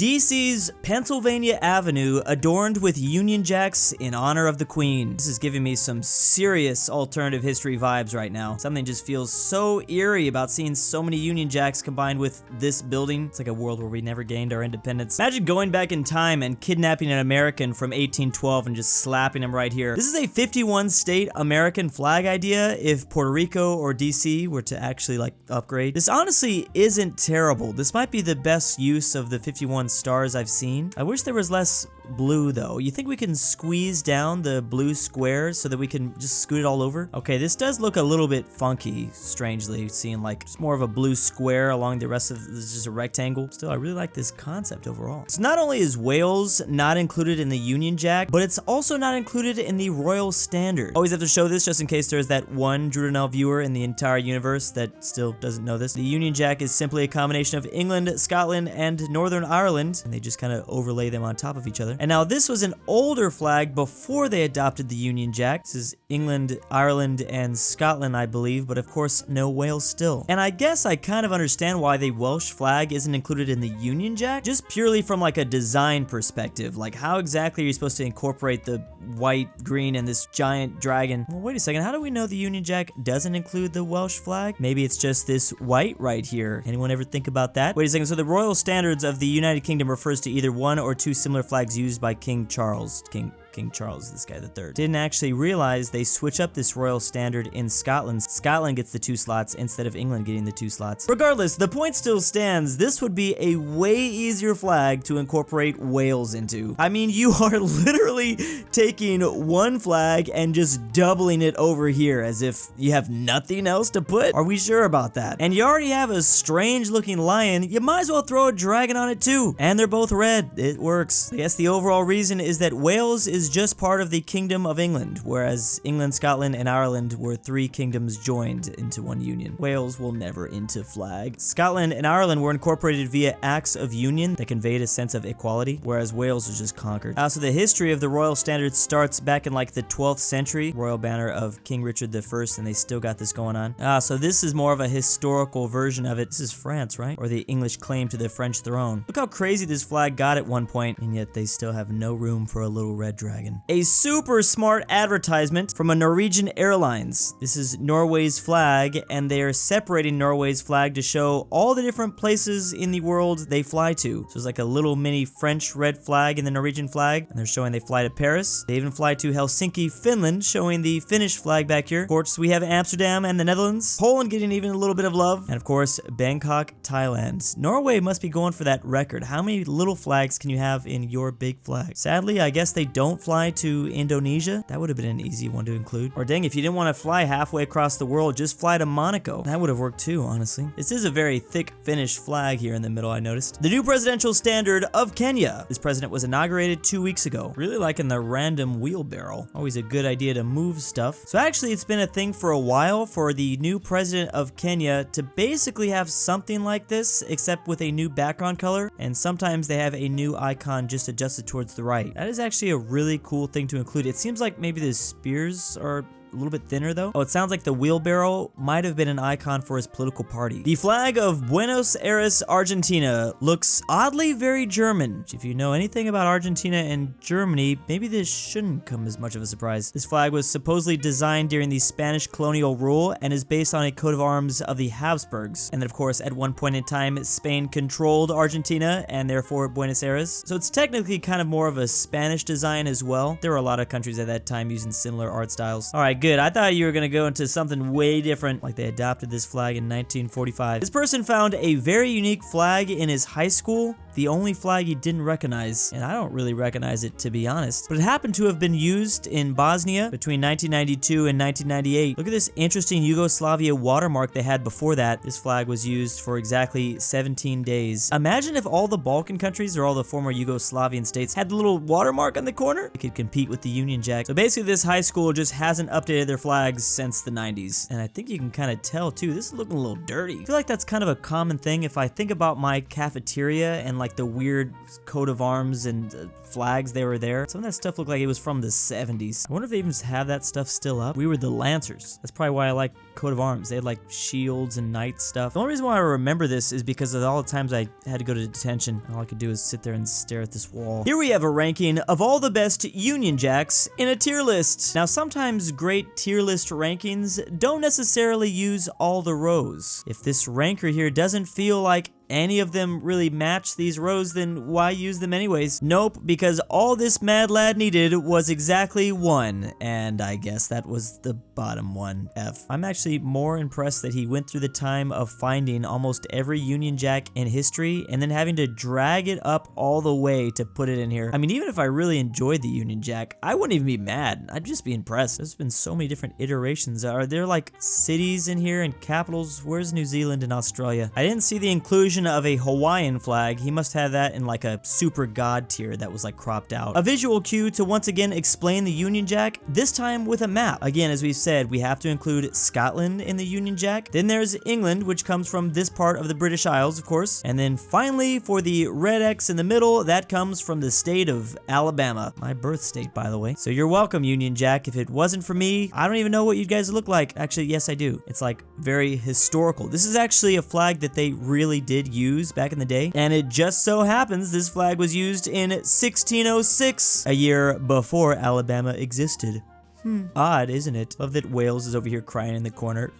DC's Pennsylvania Avenue adorned with Union Jacks in honor of the Queen. This is giving me some serious alternative history vibes right now. Something just feels so eerie about seeing so many Union Jacks combined with this building. It's like a world where we never gained our independence. Imagine going back in time and kidnapping an American from 1812 and just slapping him right here. This is a 51 state American flag idea if Puerto Rico or DC were to actually like upgrade. This honestly isn't terrible. This might be the best use of the 51 stars I've seen. I wish there was less blue though. You think we can squeeze down the blue squares so that we can just scoot it all over? Okay, this does look a little bit funky, strangely, seeing like just more of a blue square along the rest of this is just a rectangle. Still, I really like this concept overall. So not only is Wales not included in the Union Jack, but it's also not included in the Royal Standard. Always have to show this just in case there's that one Drudinel viewer in the entire universe that still doesn't know this. The Union Jack is simply a combination of England, Scotland, and Northern Ireland, and they just kind of overlay them on top of each other. And now this was an older flag before they adopted the Union Jack. This is England, Ireland, and Scotland, I believe, but of course no Wales still. And I guess I kind of understand why the Welsh flag isn't included in the Union Jack, just purely from like a design perspective. Like how exactly are you supposed to incorporate the white, green, and this giant dragon? Well, wait a second, how do we know the Union Jack doesn't include the Welsh flag? Maybe it's just this white right here. Anyone ever think about that? Wait a second, so the Royal Standards of the United Kingdom refers to either one or two similar flags used by King Charles. King Charles, this guy III. Didn't actually realize they switch up this royal standard in Scotland. Scotland gets the 2 slots instead of England getting the 2 slots. Regardless, the point still stands. This would be a way easier flag to incorporate Wales into. I mean, you are literally taking one flag and just doubling it over here as if you have nothing else to put. Are we sure about that? And you already have a strange looking lion. You might as well throw a dragon on it too. And they're both red. It works. I guess the overall reason is that Wales is just part of the Kingdom of England, whereas England, Scotland, and Ireland were 3 kingdoms joined into one union. Wales will never into flag. Scotland and Ireland were incorporated via acts of union that conveyed a sense of equality, whereas Wales was just conquered. So the history of the royal standard starts back in like the 12th century, royal banner of King Richard I, and they still got this going on. So this is more of a historical version of it. This is France, right? Or the English claim to the French throne. Look how crazy this flag got at one point, and yet they still have no room for a little red dragon. A super smart advertisement from a Norwegian Airlines. This is Norway's flag, and they are separating Norway's flag to show all the different places in the world they fly to. So it's like a little mini French red flag in the Norwegian flag, and they're showing they fly to Paris. They even fly to Helsinki, Finland, showing the Finnish flag back here. Of course, we have Amsterdam and the Netherlands. Poland getting even a little bit of love. And of course, Bangkok, Thailand. Norway must be going for that record. How many little flags can you have in your big flag? Sadly, I guess they don't fly to Indonesia. That would have been an easy one to include. Or dang, if you didn't want to fly halfway across the world, just fly to Monaco. That would have worked too, honestly. This is a very thick Finnish flag here in the middle, I noticed. The new presidential standard of Kenya. This president was inaugurated 2 weeks ago. Really liking the random wheelbarrow. Always a good idea to move stuff. So actually, it's been a thing for a while for the new president of Kenya to basically have something like this, except with a new background color. And sometimes they have a new icon just adjusted towards the right. That is actually a really cool thing to include. It seems like maybe the spears are a little bit thinner though. Oh, it sounds like the wheelbarrow might have been an icon for his political party. The flag of Buenos Aires, Argentina looks oddly very German. If you know anything about Argentina and Germany, maybe this shouldn't come as much of a surprise. This flag was supposedly designed during the Spanish colonial rule and is based on a coat of arms of the Habsburgs. And then of course, at one point in time, Spain controlled Argentina and therefore Buenos Aires. So it's technically kind of more of a Spanish design as well. There were a lot of countries at that time using similar art styles. All right, good. I thought you were gonna go into something way different, like they adopted this flag in 1945. This person found a very unique flag in his high school, the only flag he didn't recognize, and I don't really recognize it to be honest, but it happened to have been used in Bosnia between 1992 and 1998. Look at this interesting Yugoslavia watermark they had before that. This flag was used for exactly 17 days. Imagine if all the Balkan countries or all the former Yugoslavian states had the little watermark on the corner. They could compete with the Union Jack. So basically this high school just hasn't updated their flags since the 90s. And I think you can kind of tell too, this is looking a little dirty. I feel like that's kind of a common thing. If I think about my cafeteria and like the weird coat of arms and flags they were there. Some of that stuff looked like it was from the 70s. I wonder if they even have that stuff still up. We were the Lancers. That's probably why I like coat of arms. They had like shields and knight stuff. The only reason why I remember this is because of all the times I had to go to detention. All I could do is sit there and stare at this wall. Here we have a ranking of all the best Union Jacks in a tier list. Now, sometimes great tier list rankings don't necessarily use all the rows. If this ranker here doesn't feel like any of them really match these rows, then why use them anyways? Nope, because all this mad lad needed was exactly one, and I guess that was the bottom one, F. I'm actually more impressed that he went through the time of finding almost every Union Jack in history and then having to drag it up all the way to put it in here. I mean, even if I really enjoyed the Union Jack, I wouldn't even be mad. I'd just be impressed. There's been so many different iterations. Are there like cities in here and capitals? Where's New Zealand and Australia? I didn't see the inclusion of a Hawaiian flag. He must have that in like a super god tier that was like cropped out. A visual cue to once again explain the Union Jack, this time with a map. Again, as we said, we have to include Scotland in the Union Jack. Then there's England, which comes from this part of the British Isles, of course. And then finally, for the red X in the middle, that comes from the state of Alabama. My birth state, by the way. So you're welcome, Union Jack. If it wasn't for me, I don't even know what you guys look like. Actually, yes, I do. It's like very historical. This is actually a flag that they really did use back in the day, and it just so happens this flag was used in 1606, a year before Alabama existed. Odd, isn't it? Love that Wales is over here crying in the corner.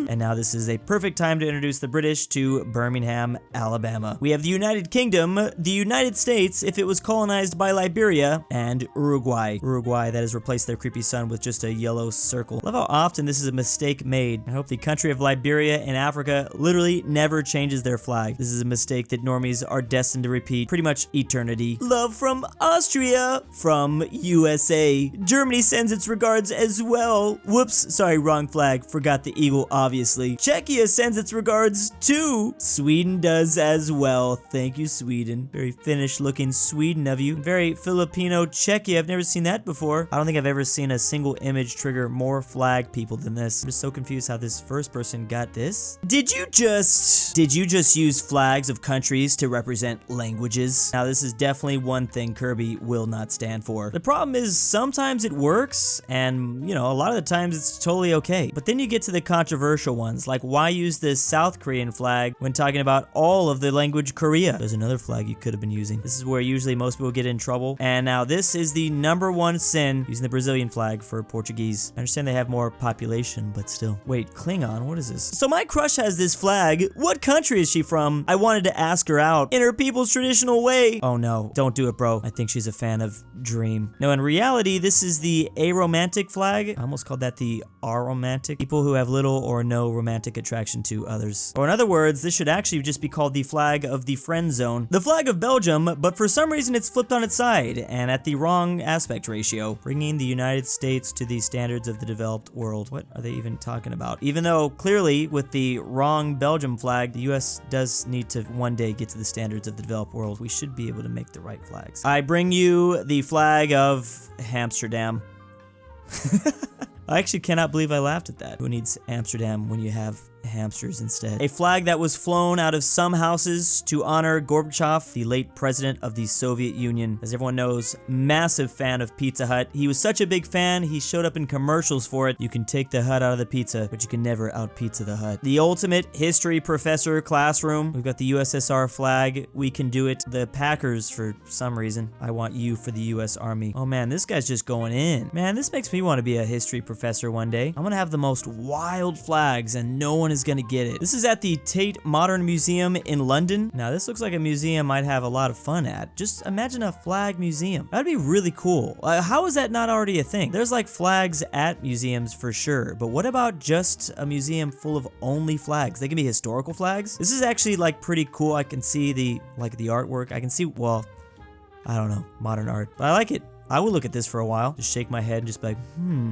And now this is a perfect time to introduce the British to Birmingham, Alabama. We have the United Kingdom, the United States if it was colonized by Liberia, and Uruguay. Uruguay that has replaced their creepy sun with just a yellow circle. Love how often this is a mistake made. I hope the country of Liberia and Africa literally never changes their flag. This is a mistake that normies are destined to repeat pretty much eternity. Love from Austria, from USA. Germany sends its regards as well. Whoops, sorry, wrong flag. Forgot the eagle, obviously. Czechia sends its regards too. Sweden does as well. Thank you, Sweden. Very Finnish looking Sweden of you. Very Filipino Czechia. I've never seen that before. I don't think I've ever seen a single image trigger more flag people than this. I'm just so confused how this first person got this. Did you just use flags of countries to represent languages? Now, this is definitely one thing Kirby will not stand for. The problem is sometimes it works, and, you know, a lot of the times it's totally okay. But then you get to the controversial ones, like why use the South Korean flag when talking about all of the language Korea? There's another flag you could have been using. This is where usually most people get in trouble. And now this is the #1 sin, using the Brazilian flag for Portuguese. I understand they have more population, but still. Wait, Klingon, what is this? So my crush has this flag. What country is she from? I wanted to ask her out in her people's traditional way. Oh no, don't do it, bro. I think she's a fan of Dream. No, in reality, this is the aromantic flag. I almost called that the aromantic. People who have little or no romantic attraction to others. Or in other words, this should actually just be called the flag of the friend zone. The flag of Belgium, but for some reason it's flipped on its side and at the wrong aspect ratio, bringing the United States to the standards of the developed world. What are they even talking about? Even though clearly with the wrong Belgium flag, the US does need to one day get to the standards of the developed world. We should be able to make the right flags. I bring you the flag of Amsterdam. I actually cannot believe I laughed at that. Who needs Amsterdam when you have hamsters instead? A flag that was flown out of some houses to honor Gorbachev, the late president of the Soviet Union. As everyone knows, massive fan of Pizza Hut. He was such a big fan, he showed up in commercials for it. You can take the hut out of the pizza, but you can never out-pizza the hut. The ultimate history professor classroom. We've got the USSR flag. We can do it. The Packers, for some reason. I want you for the US Army. Oh man, this guy's just going in. Man, this makes me want to be a history professor one day. I'm gonna have the most wild flags and no one is gonna get it. This is at the Tate Modern Museum in London. Now this looks like a museum I'd have a lot of fun at. Just imagine a flag museum. That'd be really cool. How is that not already a thing? There's like flags at museums for sure, but what about just a museum full of only flags? They can be historical flags. This is actually like pretty cool. I can see the artwork. I can see, well, I don't know, modern art, but I like it. I will look at this for a while. Just shake my head and just be like,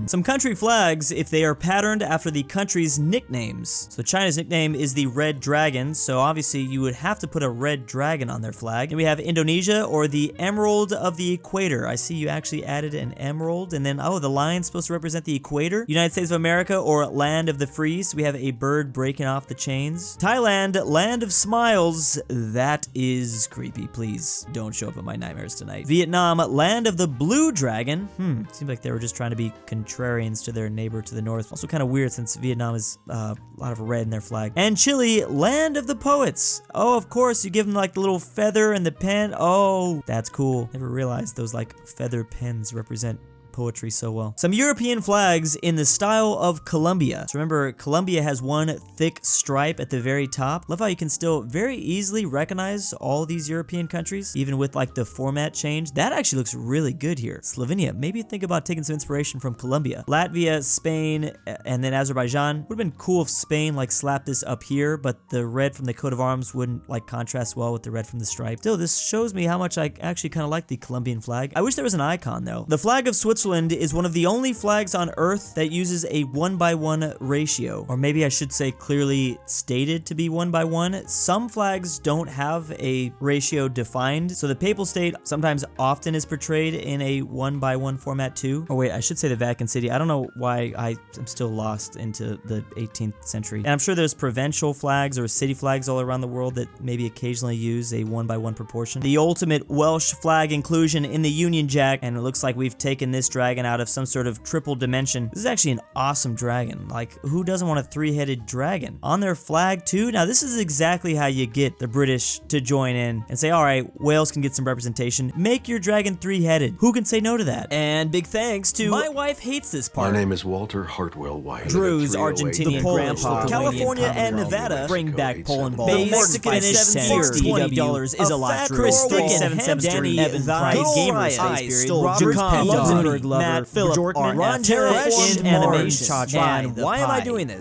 Some country flags, if they are patterned after the country's nicknames. So China's nickname is the Red Dragon, so obviously you would have to put a red dragon on their flag. And we have Indonesia, or the Emerald of the Equator. I see you actually added an emerald, and then, oh, the lion's supposed to represent the equator. United States of America, or Land of the Free. So we have a bird breaking off the chains. Thailand, Land of Smiles. That is creepy. Please don't show up in my nightmares tonight. Vietnam, Land of the Blue Dragon. Seems like they were just trying to be contrarians to their neighbor to the north. Also kind of weird since Vietnam is a lot of red in their flag. And Chile, Land of the Poets. Oh, of course, you give them like the little feather and the pen. Oh, that's cool. Never realized those like feather pens represent poetry so well. Some European flags in the style of Colombia. So remember, Colombia has one thick stripe at the very top. Love how you can still very easily recognize all these European countries, even with like the format change. That actually looks really good here. Slovenia, maybe think about taking some inspiration from Colombia. Latvia, Spain, and then Azerbaijan. Would have been cool if Spain like slapped this up here, but the red from the coat of arms wouldn't like contrast well with the red from the stripe. Still, this shows me how much I actually kind of like the Colombian flag. I wish there was an icon though. The flag of Switzerland is one of the only flags on Earth that uses a 1:1 ratio, or maybe I should say clearly stated to be 1:1. Some flags don't have a ratio defined, so the Papal State sometimes often is portrayed in a 1:1 format too. Oh wait, I should say the Vatican City. I don't know why I am still lost into the 18th century. And I'm sure there's provincial flags or city flags all around the world that maybe occasionally use a 1:1 proportion. The ultimate Welsh flag inclusion in the Union Jack, and it looks like we've taken this dragon out of some sort of triple dimension. This is actually an awesome dragon. Like, who doesn't want a three-headed dragon? On their flag too? Now this is exactly how you get the British to join in and say, all right, Wales can get some representation. Make your dragon three-headed. Who can say no to that? And big thanks to my wife hates this part. My name is Walter Hartwell White. Drew's Argentinian grandpa. California and Nevada. Bring back Polandball. Mexican $70 is a lot. Chris DannyThyGamer, LuxembourgLover, Philipp RF, Terraformed Mars, and why am I doing this?